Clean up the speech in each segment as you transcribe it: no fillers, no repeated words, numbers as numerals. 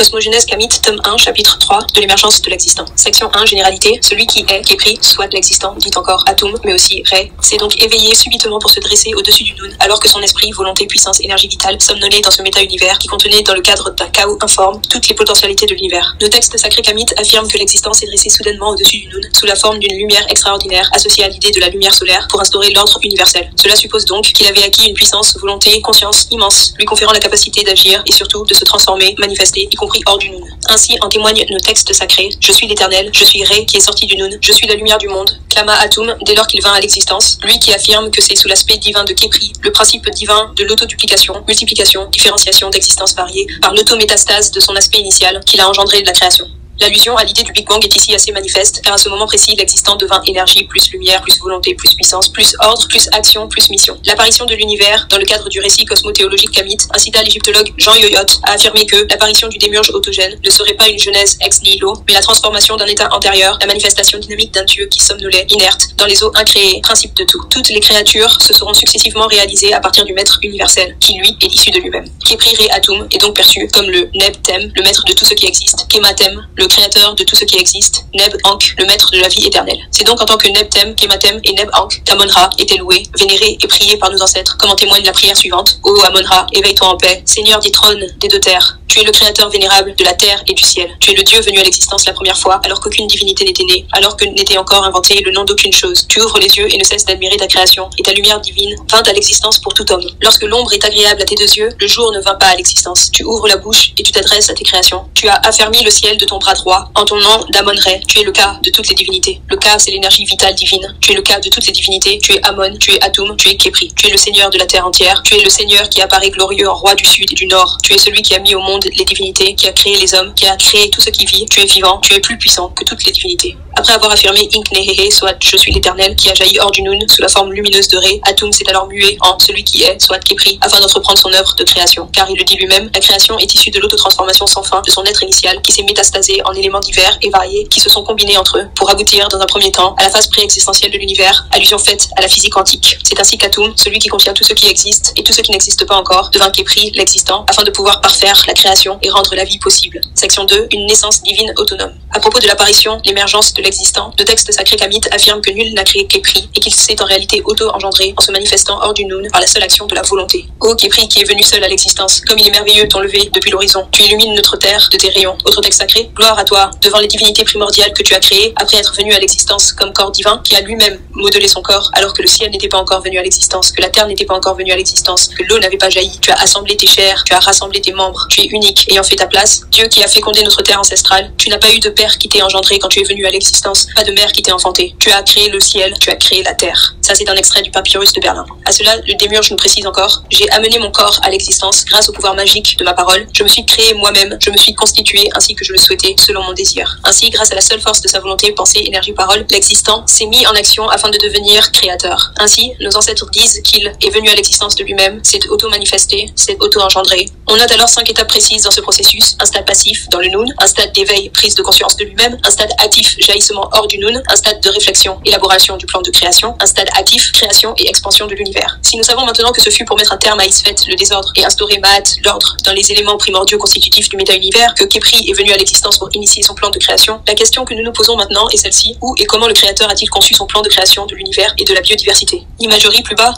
Cosmogénèse Kamit, tome 1, chapitre 3, de l'émergence de l'existant. Section 1, généralité. Celui qui est, Kepri, soit l'existant, dit encore Atum, mais aussi Ré, s'est donc éveillé subitement pour se dresser au-dessus du Noun, alors que son esprit, volonté, puissance, énergie vitale, somnolait dans ce méta-univers qui contenait, dans le cadre d'un chaos informe, toutes les potentialités de l'univers. Le texte sacré Kamit affirme que l'existant s'est dressé soudainement au-dessus du Noun, sous la forme d'une lumière extraordinaire, associée à l'idée de la lumière solaire, pour instaurer l'ordre universel. Cela suppose donc qu'il avait acquis une puissance, volonté, conscience immense, lui conférant la capacité d'agir et surtout de se transformer, manifester, y compris hors du Noun. Ainsi en témoignent nos textes sacrés. Je suis l'Éternel, je suis Ré qui est sorti du Noun, je suis la lumière du monde. Clama Atum dès lors qu'il vint à l'existence, lui qui affirme que c'est sous l'aspect divin de Kepri, le principe divin de l'autoduplication, multiplication, différenciation d'existence variée, par l'autométastase de son aspect initial qu'il a engendré de la création. L'allusion à l'idée du Big Bang est ici assez manifeste, car à ce moment précis, l'existant devint énergie, plus lumière, plus volonté, plus puissance, plus ordre, plus action, plus mission. L'apparition de l'univers, dans le cadre du récit cosmothéologique Kamit, incita l'égyptologue Jean Yoyot à affirmer que l'apparition du démiurge autogène ne serait pas une genèse ex nihilo, mais la transformation d'un état antérieur, la manifestation dynamique d'un dieu qui somnolait, inerte, dans les eaux incréées, principe de tout. Toutes les créatures se seront successivement réalisées à partir du maître universel, qui lui est issu de lui-même. Kepri Ré Atum est donc perçu comme le Neb Tem, le maître de tout ce qui existe, Kematem, le créateur de tout ce qui existe, Neb Ankh, le maître de la vie éternelle. C'est donc en tant que Neb Tem, Kematem et Neb Ankh qu'Amon-Ra était loué, vénéré et prié par nos ancêtres, comme en témoigne la prière suivante. Ô Amon-Ra, éveille-toi en paix, Seigneur des trônes des deux terres. Tu es le créateur vénérable de la terre et du ciel. Tu es le Dieu venu à l'existence la première fois, alors qu'aucune divinité n'était née, alors que n'était encore inventé le nom d'aucune chose. Tu ouvres les yeux et ne cesses d'admirer ta création, et ta lumière divine vint à l'existence pour tout homme. Lorsque l'ombre est agréable à tes deux yeux, le jour ne vint pas à l'existence. Tu ouvres la bouche et tu t'adresses à tes créations. Tu as affermi le ciel de ton bras droit, en ton nom d'Amon-Ré. Tu es le cas de toutes les divinités. Le cas, c'est l'énergie vitale divine. Tu es le cas de toutes les divinités. Tu es Amon, tu es Atum, tu es Kepri. Tu es le Seigneur de la terre entière. Tu es le Seigneur qui apparaît glorieux en roi du sud et du nord. Tu es celui qui a mis au monde les divinités, qui a créé les hommes, qui a créé tout ce qui vit. Tu es vivant, tu es plus puissant que toutes les divinités. Après avoir affirmé Inknehehe, soit je suis l'Éternel, qui a jailli hors du Noun sous la forme lumineuse de Ré, Atum s'est alors mué en celui qui est, soit Kepri, afin d'entreprendre son œuvre de création. Car il le dit lui-même, la création est issue de l'autotransformation sans fin de son être initial, qui s'est métastasé en éléments divers et variés, qui se sont combinés entre eux pour aboutir dans un premier temps à la phase pré-existentielle de l'univers, allusion faite à la physique quantique. C'est ainsi qu'Atum, celui qui contient tout ce qui existe et tout ce qui n'existe pas encore, devint Kepri, l'existant, afin de pouvoir parfaire la création et rendre la vie possible. Section 2, une naissance divine autonome. À propos de l'apparition, l'émergence de l'existant, le texte sacré Kamit affirme que nul n'a créé Kepri et qu'il s'est en réalité auto-engendré en se manifestant hors du Noun par la seule action de la volonté. Ô Kepri qui est venu seul à l'existence, comme il est merveilleux ton lever depuis l'horizon. Tu illumines notre terre de tes rayons. Autre texte sacré, gloire à toi, devant les divinités primordiales que tu as créées après être venu à l'existence comme corps divin, qui a lui-même modelé son corps alors que le ciel n'était pas encore venu à l'existence, que la terre n'était pas encore venue à l'existence, que l'eau n'avait pas jailli. Tu as assemblé tes chairs, tu as rassemblé tes membres, tu es unique ayant fait ta place. Dieu qui a fécondé notre terre ancestrale, tu n'as pas eu de père qui t'ait engendré quand tu es venu à l'existence, pas de mère qui t'ait enfanté. Tu as créé le ciel, tu as créé la terre. Ça, c'est un extrait du papyrus de Berlin. À cela, le démiurge nous précise encore: j'ai amené mon corps à l'existence grâce au pouvoir magique de ma parole. Je me suis créé moi-même, je me suis constitué ainsi que je le souhaitais, selon mon désir. Ainsi, grâce à la seule force de sa volonté, pensée, énergie, parole, l'existant s'est mis en action afin de devenir créateur. Ainsi, nos ancêtres disent qu'il est venu à l'existence de lui-même, s'est auto-manifesté, s'est auto-engendré. On note alors 5 étapes précises dans ce processus: un stade passif dans le Noun, un stade d'éveil, prise de conscience de lui-même, un stade actif, jaillissement hors du Noun, un stade de réflexion, élaboration du plan de création, un stade actif, création et expansion de l'univers. Si nous savons maintenant que ce fut pour mettre un terme à Isfet, le désordre, et instaurer Maat, l'ordre, dans les éléments primordiaux constitutifs du méta-univers, que Kepri est venu à l'existence pour initier son plan de création, la question que nous nous posons maintenant est celle-ci: où et comment le créateur a-t-il conçu son plan de création de l'univers et de la biodiversité? Imagerie plus bas,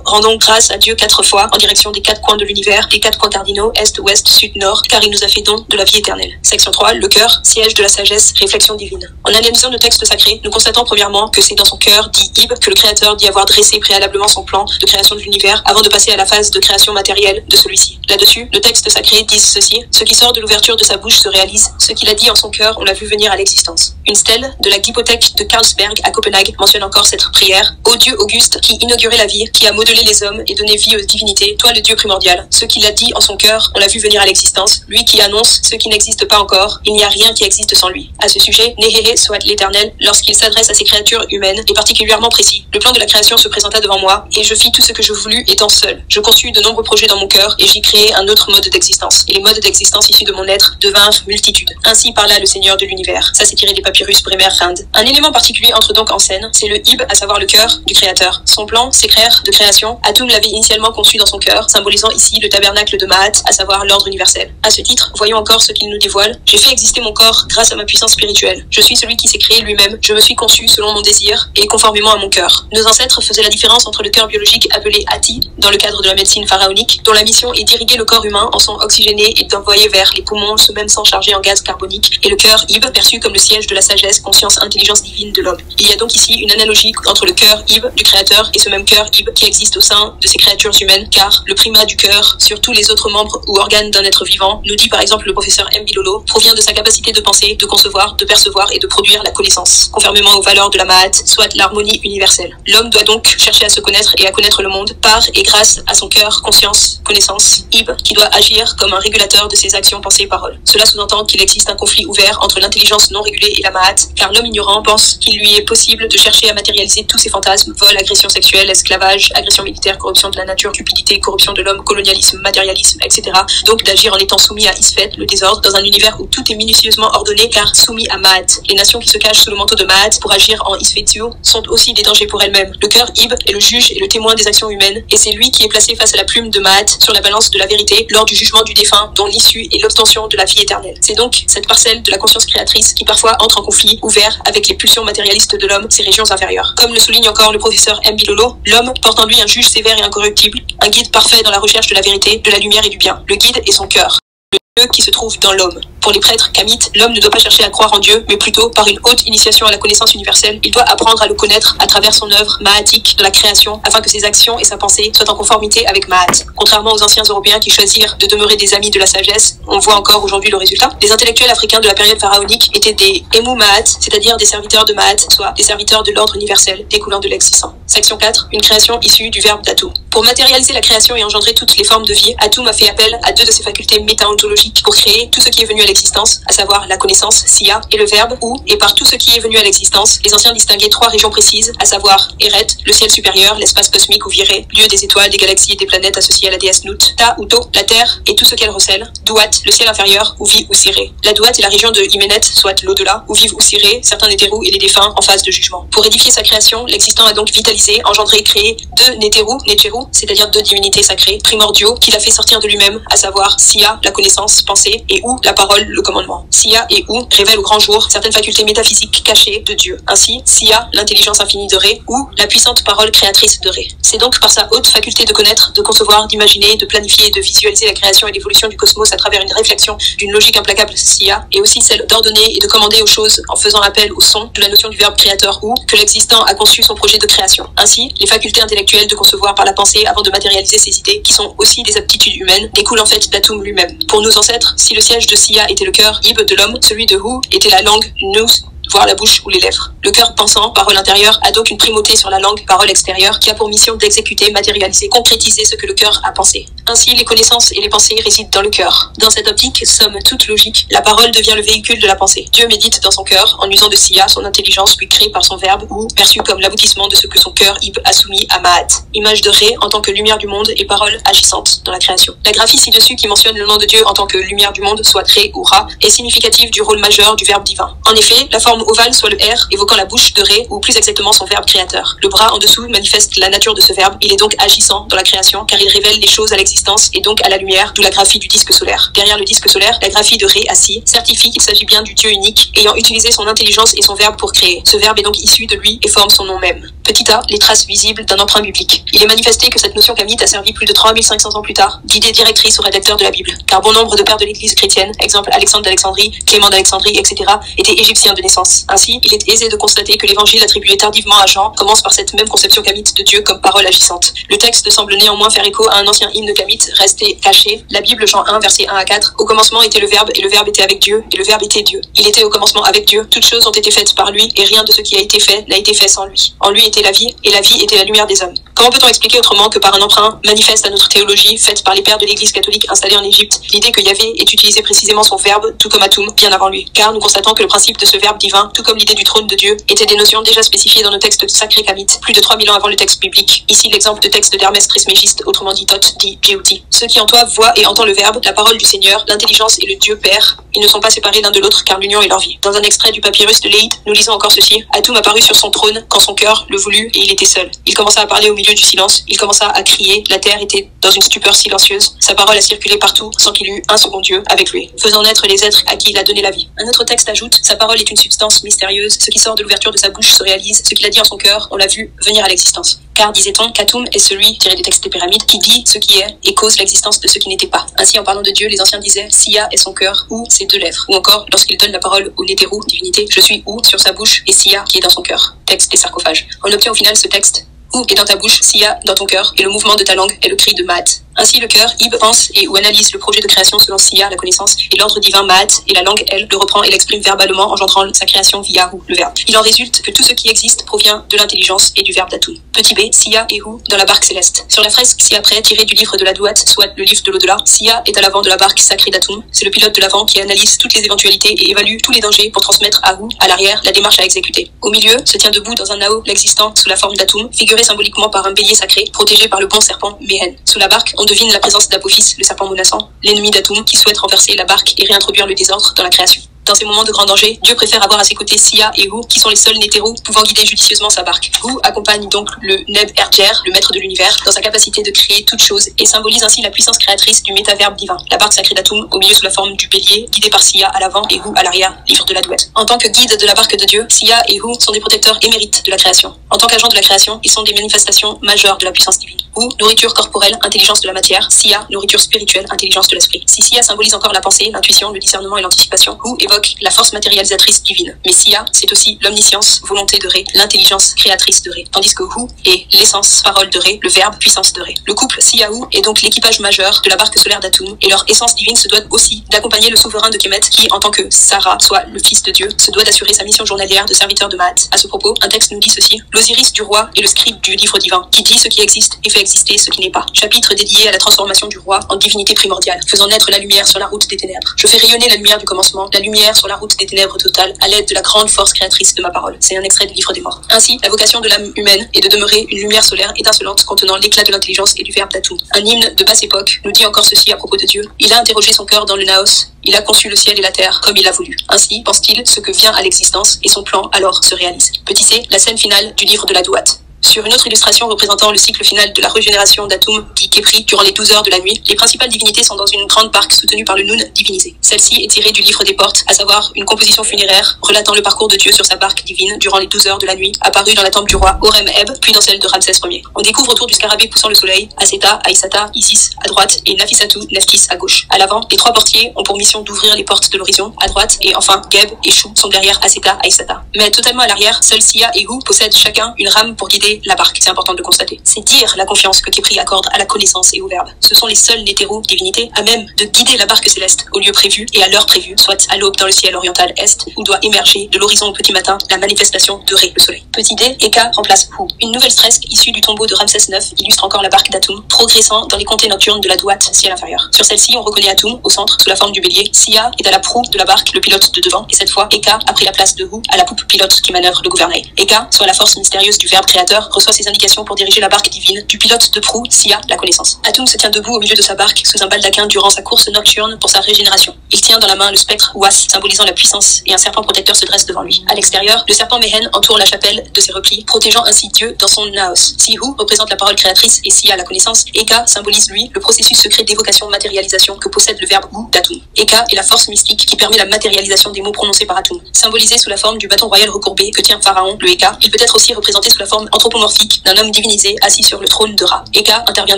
rendons grâce à Dieu 4 fois en direction des 4 coins de l'univers, les 4 points cardinaux, est, ouest, sud, nord, car il nous a fait don de la vie éternelle. Section 3, le cœur, siège de la sagesse, réflexion divine. En analysant le texte sacré, nous constatons premièrement que c'est dans son cœur, dit Ib, que le créateur dit avoir dressé préalablement son plan de création de l'univers avant de passer à la phase de création matérielle de celui-ci. Là-dessus, le texte sacré dit ceci: ce qui sort de l'ouverture de sa bouche se réalise, ce qu'il a dit en son cœur, on l'a vu venir à l'existence. Une stèle de la Glypothèque de Carlsberg à Copenhague mentionne encore cette prière: ô Dieu auguste qui inaugurait la vie, qui a modelé les hommes et donné vie aux divinités, toi le Dieu primordial, ce qu'il a dit en son cœur, on l'a vu venir à l'existence, lui qui annonce ce qui n'existe pas encore, il n'y a rien qui existe sans lui. À ce sujet, Nehehe soit l'Éternel, lorsqu'il s'adresse à ces créatures humaines, est particulièrement précis. Le plan de la création se présenta devant moi, et je fis tout ce que je voulus étant seul. Je conçus de nombreux projets dans mon cœur, et j'y créai un autre mode d'existence. Et les modes d'existence issus de mon être devinrent multitudes. Ainsi parla le Seigneur de l'univers. Ça, c'est tiré des papyrus Bremer Rand. Un élément particulier entre donc en scène, c'est le Ib, à savoir le cœur du créateur. Son plan, s'écrire de création, Atum l'avait initialement conçu dans son cœur, symbolisant ici le tabernacle de Maat, à savoir l'ordre universel. universel. À ce titre, voyons encore ce qu'il nous dévoile. J'ai fait exister mon corps grâce à ma puissance spirituelle. Je suis celui qui s'est créé lui-même. Je me suis conçu selon mon désir et conformément à mon cœur. Nos ancêtres faisaient la différence entre le cœur biologique appelé Ati, dans le cadre de la médecine pharaonique, dont la mission est d'irriguer le corps humain en son oxygéné et d'envoyer vers les poumons ce même sang chargé en gaz carbonique, et le cœur Ib, perçu comme le siège de la sagesse, conscience, intelligence divine de l'homme. Il y a donc ici une analogie entre le cœur Ib du créateur et ce même cœur Ib qui existe au sein de ces créatures humaines, car le primat du cœur sur tous les autres membres ou organes d'un être vivant, nous dit par exemple le professeur M. Bilolo, provient de sa capacité de penser, de concevoir, de percevoir et de produire la connaissance, conformément aux valeurs de la Ma'at, soit l'harmonie universelle. L'homme doit donc chercher à se connaître et à connaître le monde par et grâce à son cœur, conscience, connaissance, Ib, qui doit agir comme un régulateur de ses actions, pensées et paroles. Cela sous-entend qu'il existe un conflit ouvert entre l'intelligence non régulée et la Ma'at, car l'homme ignorant pense qu'il lui est possible de chercher à matérialiser tous ses fantasmes, vol, agression sexuelle, esclavage, agression militaire, corruption de la nature, cupidité, corruption de l'homme, colonialisme, matérialisme, etc. Donc d'agir en étant soumis à Isfet, le désordre, dans un univers où tout est minutieusement ordonné car soumis à Ma'at. Les nations qui se cachent sous le manteau de Ma'at pour agir en Isfetio sont aussi des dangers pour elles-mêmes. Le cœur Ib est le juge et le témoin des actions humaines, et c'est lui qui est placé face à la plume de Ma'at sur la balance de la vérité lors du jugement du défunt, dont l'issue est l'obtention de la vie éternelle. C'est donc cette parcelle de la conscience créatrice qui parfois entre en conflit ouvert avec les pulsions matérialistes de l'homme, ses régions inférieures. Comme le souligne encore le professeur M. Bilolo, l'homme porte en lui un juge sévère et incorruptible, un guide parfait dans la recherche de la vérité, de la lumière et du bien. Le guide est son cœur, le Dieu qui se trouve dans l'homme. Pour les prêtres kamites, l'homme ne doit pas chercher à croire en Dieu, mais plutôt par une haute initiation à la connaissance universelle. Il doit apprendre à le connaître à travers son œuvre ma'atique de la création, afin que ses actions et sa pensée soient en conformité avec Ma'at. Contrairement aux anciens Européens qui choisirent de demeurer des amis de la sagesse, on voit encore aujourd'hui le résultat. Les intellectuels africains de la période pharaonique étaient des Emu Ma'at, c'est-à-dire des serviteurs de Ma'at, soit des serviteurs de l'ordre universel découlant de l'existant. Section 4. Une création issue du verbe d'Atum. Pour matérialiser la création et engendrer toutes les formes de vie, Atum a fait appel à deux de ses facultés métaontologiques pour créer tout ce qui est venu à l'existence, à savoir la connaissance, Sia, et le verbe, ou, et par tout ce qui est venu à l'existence, les anciens distinguaient trois régions précises, à savoir Eret, le ciel supérieur, l'espace cosmique ou viré, lieu des étoiles, des galaxies et des planètes associées à la déesse Nut, Ta ou To, la terre et tout ce qu'elle recèle, Duat, le ciel inférieur, où vit ou Siré. La Duat est la région de Hyménet, soit l'au-delà, où vivent ou Siré, certains Nétérou et les défunts en phase de jugement. Pour édifier sa création, l'existant a donc vitalisé, engendré, créé deux Nétérou, Netcherou, c'est-à-dire deux divinités sacrées, primordiaux, qu'il a fait sortir de lui-même, à savoir Sia, la connaissance, pensée, et Ou, la parole, le commandement. Sia et Ou révèlent au grand jour certaines facultés métaphysiques cachées de Dieu. Ainsi, Sia, l'intelligence infinie de Ré, ou la puissante parole créatrice de Ré. C'est donc par sa haute faculté de connaître, de concevoir, d'imaginer, de planifier et de visualiser la création et l'évolution du cosmos à travers une réflexion d'une logique implacable Sia, et aussi celle d'ordonner et de commander aux choses en faisant appel au son de la notion du verbe créateur ou que l'existant a conçu son projet de création. Ainsi, les facultés intellectuelles de concevoir par la pensée avant de matérialiser ses idées, qui sont aussi des aptitudes humaines, découlent en fait d'Atum lui-même. Pour nos ancêtres, si le siège de Sia était le cœur Ib de l'homme, celui de Hu était la langue Nous, voire la bouche ou les lèvres. Le cœur pensant, parole intérieure, a donc une primauté sur la langue, parole extérieure, qui a pour mission d'exécuter, matérialiser, concrétiser ce que le cœur a pensé. Ainsi, les connaissances et les pensées résident dans le cœur. Dans cette optique, somme toute logique, la parole devient le véhicule de la pensée. Dieu médite dans son cœur, en usant de Sia, son intelligence, puis créée par son verbe, ou perçue comme l'aboutissement de ce que son cœur Ib a soumis à Ma'at. Image de Ré en tant que lumière du monde et parole agissante dans la création. La graphie ci-dessus qui mentionne le nom de Dieu en tant que lumière du monde, soit Ré ou Ra, est significative du rôle majeur du verbe divin. En effet, la forme ovale soit le R, évoquant la bouche de Ré, ou plus exactement son verbe créateur. Le bras en dessous manifeste la nature de ce verbe, il est donc agissant dans la création, car il révèle les choses à l'existence et donc à la lumière, d'où la graphie du disque solaire. Derrière le disque solaire, la graphie de Ré assis certifie qu'il s'agit bien du Dieu unique, ayant utilisé son intelligence et son verbe pour créer. Ce verbe est donc issu de lui et forme son nom même. Petit a, les traces visibles d'un emprunt biblique. Il est manifesté que cette notion kamite a servi plus de 3500 ans plus tard, d'idée directrice au rédacteur de la Bible, car bon nombre de pères de l'église chrétienne, exemple Alexandre d'Alexandrie, Clément d'Alexandrie, etc., étaient égyptiens de naissance. Ainsi, il est aisé de constater que l'évangile attribué tardivement à Jean commence par cette même conception kamite de Dieu comme parole agissante. Le texte semble néanmoins faire écho à un ancien hymne kamite resté caché. La Bible, Jean 1, versets 1 à 4. Au commencement était le Verbe, et le Verbe était avec Dieu, et le Verbe était Dieu. Il était au commencement avec Dieu. Toutes choses ont été faites par lui, et rien de ce qui a été fait n'a été fait sans lui. En lui était la vie, et la vie était la lumière des hommes. Comment peut-on expliquer autrement que par un emprunt manifeste à notre théologie, faite par les pères de l'église catholique installés en Égypte, l'idée que Yahvé ait utilisé précisément son verbe, tout comme Atum, bien avant lui. Car nous constatons que le principe de ce verbe divin, tout comme l'idée du trône de Dieu, étaient des notions déjà spécifiées dans nos textes sacrés kamites, plus de 3000 ans avant le texte biblique. Ici l'exemple de texte d'Hermès Trismégiste, autrement dit Thoth, dit Jéhu, Véouti. Ceux qui en toi voient et entendent le Verbe, la parole du Seigneur, l'intelligence et le Dieu Père, ils ne sont pas séparés l'un de l'autre car l'union est leur vie. Dans un extrait du papyrus de Léhit, nous lisons encore ceci. Atum apparut sur son trône quand son cœur le voulut et il était seul. Il commença à parler au milieu du silence, il commença à crier, la terre était dans une stupeur silencieuse, sa parole a circulé partout sans qu'il eût un second Dieu avec lui, faisant naître les êtres à qui il a donné la vie. Un autre texte ajoute, sa parole est une substance mystérieuse, ce qui sort de l'ouverture de sa bouche se réalise, ce qu'il a dit en son cœur, on l'a vu venir à l'existence. Car, disait-on, qu'Atum est celui, tiré des textes des pyramides, qui dit ce qui est et cause l'existence de ce qui n'était pas. Ainsi, en parlant de Dieu, les anciens disaient, Sia est son cœur, ou ses deux lèvres. Ou encore, lorsqu'il donne la parole au Nétérou, divinité, je suis ou sur sa bouche, et Sia qui est dans son cœur. Texte des sarcophages. On obtient au final ce texte, ou est dans ta bouche, Sia dans ton cœur, et le mouvement de ta langue est le cri de Maat. Ainsi, le cœur, Ib, pense et ou analyse le projet de création selon Sia, la connaissance, et l'ordre divin Maat, et la langue, elle, le reprend et l'exprime verbalement, engendrant sa création via Hu, le verbe. Il en résulte que tout ce qui existe provient de l'intelligence et du verbe d'Atum. Petit b, Sia et Hu dans la barque céleste. Sur la fresque ci-après, tirée du livre de la Douat, soit le livre de l'au-delà, Sia est à l'avant de la barque sacrée d'Atum. C'est le pilote de l'avant qui analyse toutes les éventualités et évalue tous les dangers pour transmettre à Hu, à l'arrière, la démarche à exécuter. Au milieu, se tient debout dans un Nao, l'existant sous la forme d'Atum, figuré symboliquement par un bélier sacré, protégé par le bon serpent Mehen. Sous la barque, on devine la présence d'Apophis, le serpent menaçant, l'ennemi d'Atum, qui souhaite renverser la barque et réintroduire le désordre dans la création. Dans ces moments de grand danger, Dieu préfère avoir à ses côtés Sia et Hu, qui sont les seuls Nétérou pouvant guider judicieusement sa barque. Hu accompagne donc le Neb Erger, le maître de l'univers, dans sa capacité de créer toute chose et symbolise ainsi la puissance créatrice du métaverbe divin. La barque sacrée d'Atum, au milieu sous la forme du bélier, guidée par Sia à l'avant et Hu à l'arrière, livre de la Douette. En tant que guide de la barque de Dieu, Sia et Hu sont des protecteurs émérites de la création. En tant qu'agents de la création, ils sont des manifestations majeures de la puissance divine. Hu, nourriture corporelle, intelligence de la matière. Sia, nourriture spirituelle, intelligence de l'esprit. Si Sia symbolise encore la pensée, l'intuition, le discernement et l'anticipation, Hu évoque la force matérialisatrice divine. Mais Sia, c'est aussi l'omniscience, volonté de Ré, l'intelligence créatrice de Ré. Tandis que Hu est l'essence, parole de Ré, le verbe, puissance de Ré. Le couple Sia-Hu est donc l'équipage majeur de la barque solaire d'Atum, et leur essence divine se doit aussi d'accompagner le souverain de Kemet qui, en tant que Sarah, soit le fils de Dieu, se doit d'assurer sa mission journalière de serviteur de Maat. À ce propos, un texte nous dit ceci, l'Osiris du roi est le scribe du livre divin, qui dit ce qui existe et fait exister ce qui n'est pas. Chapitre dédié à la transformation du roi en divinité primordiale, faisant naître la lumière sur la route des ténèbres. Je fais rayonner la lumière du commencement, la lumière sur la route des ténèbres totales, à l'aide de la grande force créatrice de ma parole. C'est un extrait du livre des morts. Ainsi, la vocation de l'âme humaine est de demeurer une lumière solaire étincelante contenant l'éclat de l'intelligence et du verbe d'Atum. Un hymne de basse époque nous dit encore ceci à propos de Dieu. Il a interrogé son cœur dans le Naos, il a conçu le ciel et la terre comme il l'a voulu. Ainsi, pense-t-il, ce que vient à l'existence et son plan alors se réalise. Petit c, la scène finale du livre de la Douat. Sur une autre illustration représentant le cycle final de la régénération d'Atum, dit Kepri, durant les 12 heures de la nuit, les principales divinités sont dans une grande barque soutenue par le Nun divinisé. Celle-ci est tirée du livre des portes, à savoir une composition funéraire relatant le parcours de Dieu sur sa barque divine durant les 12 heures de la nuit, apparue dans la tombe du roi Horem-Heb, puis dans celle de Ramsès Ier. On découvre autour du scarabée poussant le soleil, Aseta, Aïsata, Isis à droite et Nafisatu, Neftis à gauche. À l'avant, les trois portiers ont pour mission d'ouvrir les portes de l'horizon, à droite, et enfin Geb et Chou sont derrière Aseta, Aïsata. Mais totalement à l'arrière, seuls Sia et Hu possèdent chacun une rame pour guider la barque. C'est important de le constater. C'est dire la confiance que Kepri accorde à la connaissance et au verbe. Ce sont les seuls Nétérou, divinités, à même de guider la barque céleste au lieu prévu et à l'heure prévue, soit à l'aube dans le ciel oriental est, où doit émerger de l'horizon au petit matin la manifestation de Ré, le soleil. Petit d, Eka remplace Hu. Une nouvelle fresque issue du tombeau de Ramsès IX illustre encore la barque d'Atum, progressant dans les comtés nocturnes de la Douat, ciel inférieur. Sur celle-ci, on reconnaît Atum au centre, sous la forme du bélier. Sia est à la proue de la barque, le pilote de devant, et cette fois, Eka a pris la place de Hu à la poupe pilote qui manœuvre le gouvernail. Eka, soit la force mystérieuse du verbe créateur, reçoit ses indications pour diriger la barque divine, du pilote de proue, Sia, la connaissance. Atum se tient debout au milieu de sa barque, sous un baldaquin durant sa course nocturne pour sa régénération. Il tient dans la main le spectre Was, symbolisant la puissance, et un serpent protecteur se dresse devant lui. À l'extérieur, le serpent Mehen entoure la chapelle de ses replis, protégeant ainsi Dieu dans son Naos. Si Hu représente la parole créatrice et Sia la connaissance, Eka symbolise lui le processus secret d'évocation-matérialisation que possède le verbe Hu d'Atum. Eka est la force mystique qui permet la matérialisation des mots prononcés par Atum. Symbolisé sous la forme du bâton royal recourbé que tient Pharaon, le Eka, il peut être aussi représenté sous la forme anthropomorphique d'un homme divinisé assis sur le trône de Ra. Eka intervient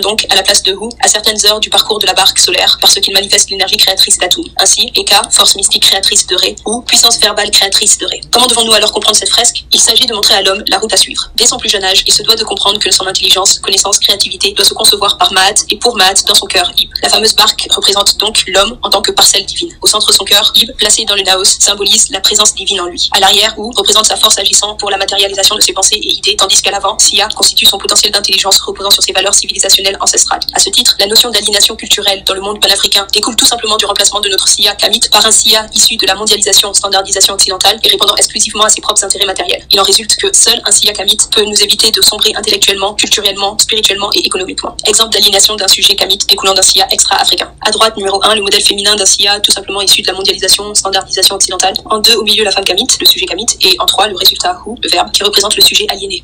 donc à la place de Hu à certaines heures du parcours de la barque solaire parce qu'il manifeste l'énergie créatrice d'Atum. Ainsi, Eka, force mystique créatrice de Ré, ou puissance verbale créatrice de Ré. Comment devons-nous alors comprendre cette fresque? Il s'agit de montrer à l'homme la route à suivre. Dès son plus jeune âge, il se doit de comprendre que son intelligence, connaissance, créativité doit se concevoir par Maat et pour Maat dans son cœur Ib. La fameuse barque représente donc l'homme en tant que parcelle divine. Au centre de son cœur, Ib, placé dans le Naos, symbolise la présence divine en lui. À l'arrière, Hu représente sa force agissant pour la matérialisation de ses pensées et idées, tandis qu'à l'avant, dorénavant, SIA constitue son potentiel d'intelligence reposant sur ses valeurs civilisationnelles ancestrales. À ce titre, la notion d'aliénation culturelle dans le monde panafricain découle tout simplement du remplacement de notre SIA kamite par un SIA issu de la mondialisation, standardisation occidentale et répondant exclusivement à ses propres intérêts matériels. Il en résulte que seul un SIA kamite peut nous éviter de sombrer intellectuellement, culturellement, spirituellement et économiquement. Exemple d'aliénation d'un sujet kamite découlant d'un SIA extra-africain. À droite, numéro 1, le modèle féminin d'un SIA tout simplement issu de la mondialisation, standardisation occidentale. En 2, au milieu, la femme kamite, le sujet kamite. Et en 3, le résultat ou, le verbe, qui représente le sujet aliéné.